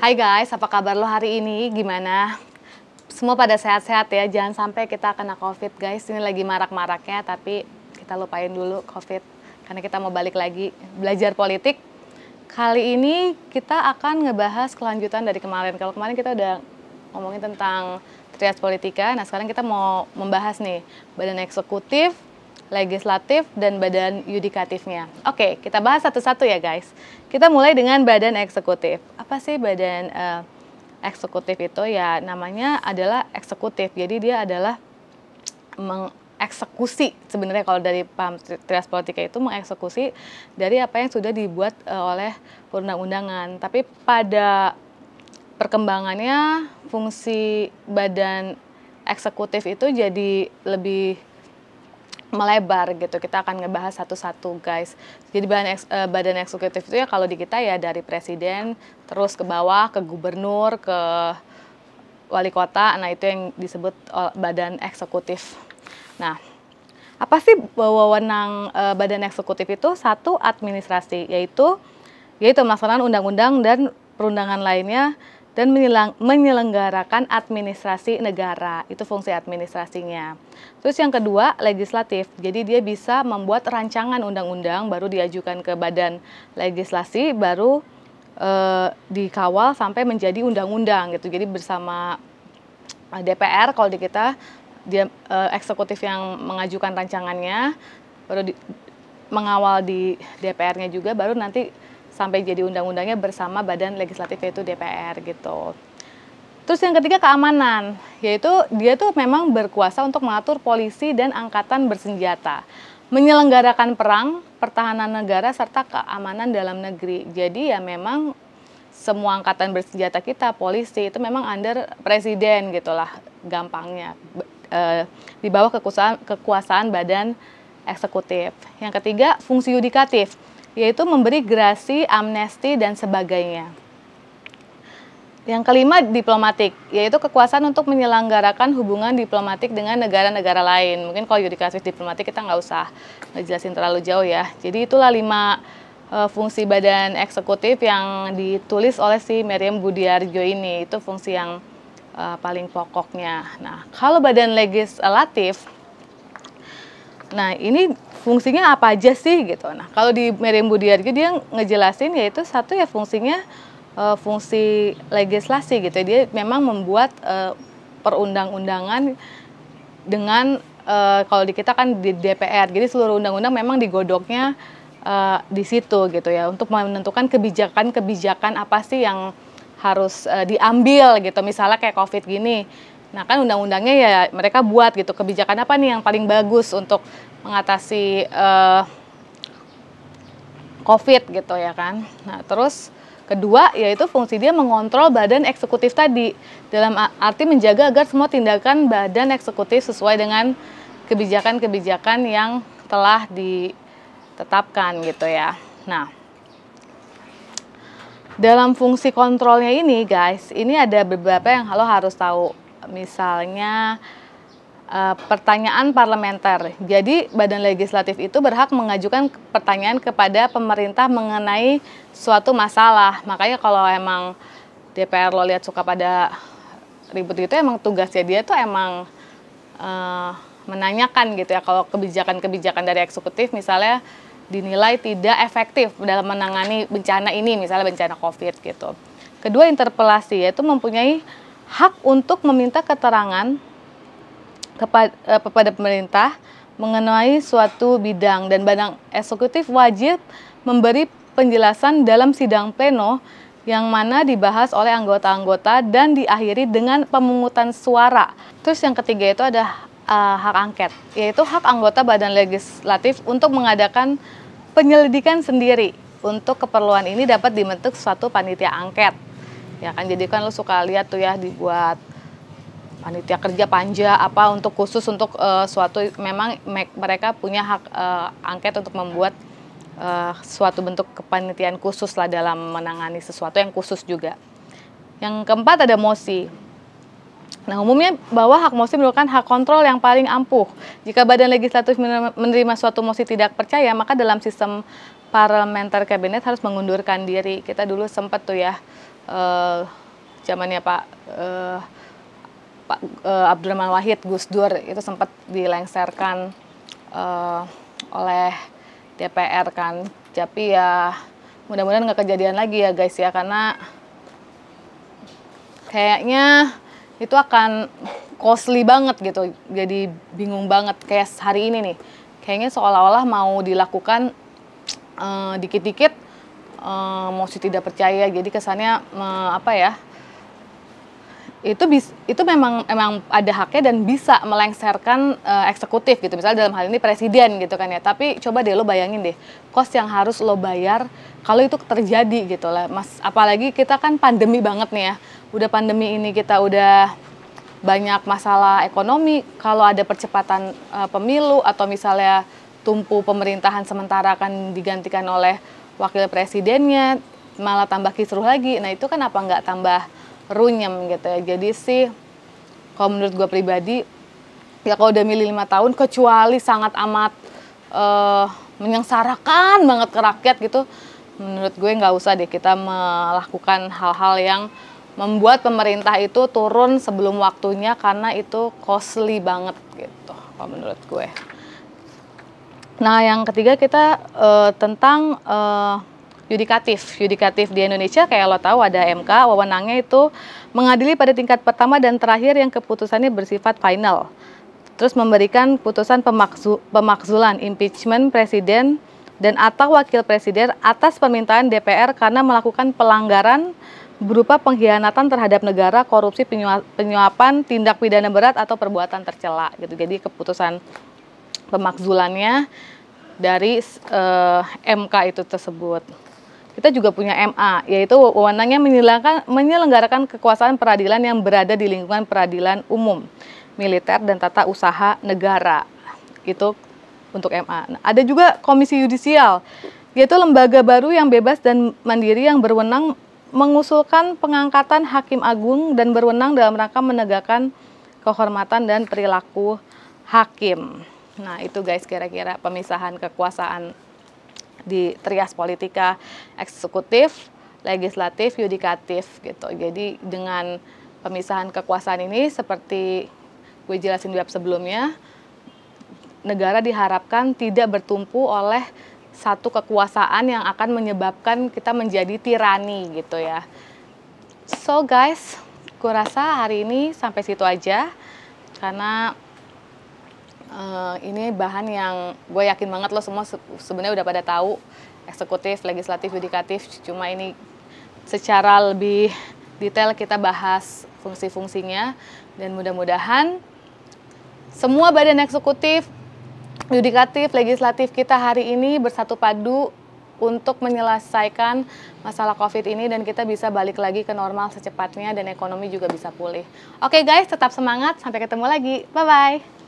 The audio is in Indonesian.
Hai guys, apa kabar lo hari ini? Gimana? Semua pada sehat-sehat ya, jangan sampai kita kena COVID guys. Ini lagi marak-maraknya, tapi kita lupain dulu COVID. Karena kita mau balik lagi belajar politik. Kali ini kita akan ngebahas kelanjutan dari kemarin. Kalau kemarin kita udah ngomongin tentang trias politika, nah sekarang kita mau membahas nih badan eksekutif, legislatif, dan badan yudikatifnya. Oke, kita bahas satu-satu ya guys. Kita mulai dengan badan eksekutif. Apa sih badan eksekutif itu? Ya namanya adalah eksekutif. Jadi dia adalah mengeksekusi, sebenarnya kalau dari paham trias politika itu mengeksekusi dari apa yang sudah dibuat oleh perundang-undangan. Tapi pada perkembangannya fungsi badan eksekutif itu jadi lebih melebar gitu. Kita akan ngebahas satu-satu guys. Jadi badan eksekutif itu ya kalau di kita ya dari presiden terus ke bawah, ke gubernur, ke wali kota. Nah itu yang disebut badan eksekutif. Nah apa sih wewenang badan eksekutif itu? Satu, administrasi, yaitu melaksanakan undang-undang dan perundangan lainnya dan menyelenggarakan administrasi negara. Itu fungsi administrasinya. Terus yang kedua, legislatif. Jadi dia bisa membuat rancangan undang-undang, baru diajukan ke badan legislasi, baru dikawal sampai menjadi undang-undang gitu. Jadi bersama DPR, kalau di kita, dia eksekutif yang mengajukan rancangannya, baru mengawal di DPR-nya juga, baru nanti sampai jadi undang-undangnya bersama badan legislatif yaitu DPR gitu. Terus yang ketiga keamanan, yaitu dia tuh memang berkuasa untuk mengatur polisi dan angkatan bersenjata, menyelenggarakan perang, pertahanan negara, serta keamanan dalam negeri. Jadi ya memang semua angkatan bersenjata kita, polisi, itu memang under presiden gitulah gampangnya, di bawah kekuasaan badan eksekutif. Yang ketiga fungsi yudikatif, yaitu memberi grasi, amnesti, dan sebagainya. Yang kelima, diplomatik, yaitu kekuasaan untuk menyelenggarakan hubungan diplomatik dengan negara-negara lain. Mungkin kalau yudikatif diplomatik kita nggak usah ngejelasin terlalu jauh ya. Jadi itulah 5 fungsi badan eksekutif yang ditulis oleh si Merriam Budiarjo ini. Itu fungsi yang paling pokoknya. Nah, kalau badan legislatif, nah ini fungsinya apa aja sih gitu. Nah kalau di Merriam Budiarjo dia ngejelasin yaitu satu ya fungsinya fungsi legislasi gitu. Dia memang membuat perundang-undangan dengan kalau di kita kan di DPR. Jadi seluruh undang-undang memang digodoknya di situ gitu ya untuk menentukan kebijakan apa sih yang harus diambil gitu. Misalnya kayak COVID gini. Nah kan undang-undangnya ya mereka buat gitu kebijakan apa nih yang paling bagus untuk mengatasi COVID gitu ya kan. Nah terus kedua yaitu fungsi dia mengontrol badan eksekutif tadi dalam arti menjaga agar semua tindakan badan eksekutif sesuai dengan kebijakan-kebijakan yang telah ditetapkan gitu ya. Nah dalam fungsi kontrolnya ini guys, ini ada beberapa yang lo harus tahu. Misalnya pertanyaan parlementer. Jadi badan legislatif itu berhak mengajukan pertanyaan kepada pemerintah mengenai suatu masalah. Makanya kalau emang DPR lo lihat suka pada ribut itu emang tugasnya dia tuh emang menanyakan gitu ya kalau kebijakan-kebijakan dari eksekutif misalnya dinilai tidak efektif dalam menangani bencana ini, misalnya bencana COVID gitu. Kedua, interpelasi, yaitu mempunyai hak untuk meminta keterangan kepada pemerintah mengenai suatu bidang dan badan eksekutif wajib memberi penjelasan dalam sidang pleno yang mana dibahas oleh anggota-anggota dan diakhiri dengan pemungutan suara. Terus yang ketiga itu ada hak angket, yaitu hak anggota badan legislatif untuk mengadakan penyelidikan sendiri. Untuk keperluan ini dapat dibentuk suatu panitia angket. Ya kan, jadi kan lo suka lihat tuh ya dibuat panitia kerja panja apa untuk khusus untuk suatu, memang mereka punya hak angket untuk membuat suatu bentuk kepanitiaan khusus lah dalam menangani sesuatu yang khusus juga. Yang keempat ada mosi. Nah, umumnya bahwa hak mosi merupakan hak kontrol yang paling ampuh. Jika badan legislatif menerima suatu mosi tidak percaya, maka dalam sistem parlementer kabinet harus mengundurkan diri. Kita dulu sempat tuh ya, zamannya Pak Abdurrahman Wahid, Gus Dur, itu sempat dilengserkan oleh DPR kan. Tapi ya mudah-mudahan nggak kejadian lagi ya guys ya, karena kayaknya itu akan costly banget gitu. Jadi bingung banget kayak hari ini nih. Kayaknya seolah-olah mau dilakukan dikit-dikit mosi tidak percaya. Jadi kesannya apa ya? Itu memang ada haknya dan bisa melengsarkan eksekutif gitu. Misalnya dalam hal ini presiden gitu kan ya. Tapi coba deh lo bayangin deh, cost yang harus lo bayar kalau itu terjadi gitu lah. Mas, apalagi kita kan pandemi banget nih ya. Udah pandemi ini kita udah banyak masalah ekonomi. Kalau ada percepatan pemilu atau misalnya tumpu pemerintahan sementara akan digantikan oleh wakil presidennya, malah tambah kisruh lagi. Nah itu kan apa nggak tambah runyem gitu ya. Jadi sih kalau menurut gue pribadi ya kalau udah milih 5 tahun kecuali sangat amat menyengsarakan banget ke rakyat gitu, menurut gue nggak usah deh kita melakukan hal-hal yang membuat pemerintah itu turun sebelum waktunya, karena itu costly banget gitu kalau menurut gue. Nah yang ketiga kita tentang yudikatif di Indonesia, kayak lo tahu ada MK, wewenangnya itu mengadili pada tingkat pertama dan terakhir yang keputusannya bersifat final. Terus memberikan putusan pemakzulan, impeachment presiden dan atau wakil presiden atas permintaan DPR karena melakukan pelanggaran berupa pengkhianatan terhadap negara, korupsi, penyuapan, tindak pidana berat atau perbuatan tercela gitu. Jadi keputusan pemakzulannya dari MK itu tersebut. Kita juga punya MA, yaitu wewenangnya menyelenggarakan kekuasaan peradilan yang berada di lingkungan peradilan umum, militer, dan tata usaha negara. Itu untuk MA. Nah, ada juga Komisi Yudisial, yaitu lembaga baru yang bebas dan mandiri yang berwenang mengusulkan pengangkatan hakim agung dan berwenang dalam rangka menegakkan kehormatan dan perilaku hakim. Nah itu guys kira-kira pemisahan kekuasaan di trias politika, eksekutif, legislatif, yudikatif gitu. Jadi dengan pemisahan kekuasaan ini seperti gue jelasin di web sebelumnya, negara diharapkan tidak bertumpu oleh satu kekuasaan yang akan menyebabkan kita menjadi tirani gitu ya. So guys, gue rasa hari ini sampai situ aja, karena ini bahan yang gue yakin banget lo semua sebenarnya udah pada tahu, eksekutif, legislatif, yudikatif. Cuma ini secara lebih detail kita bahas fungsi-fungsinya, dan mudah-mudahan semua badan eksekutif, yudikatif, legislatif kita hari ini bersatu padu untuk menyelesaikan masalah COVID ini, dan kita bisa balik lagi ke normal secepatnya dan ekonomi juga bisa pulih. Oke guys, tetap semangat, sampai ketemu lagi. Bye-bye.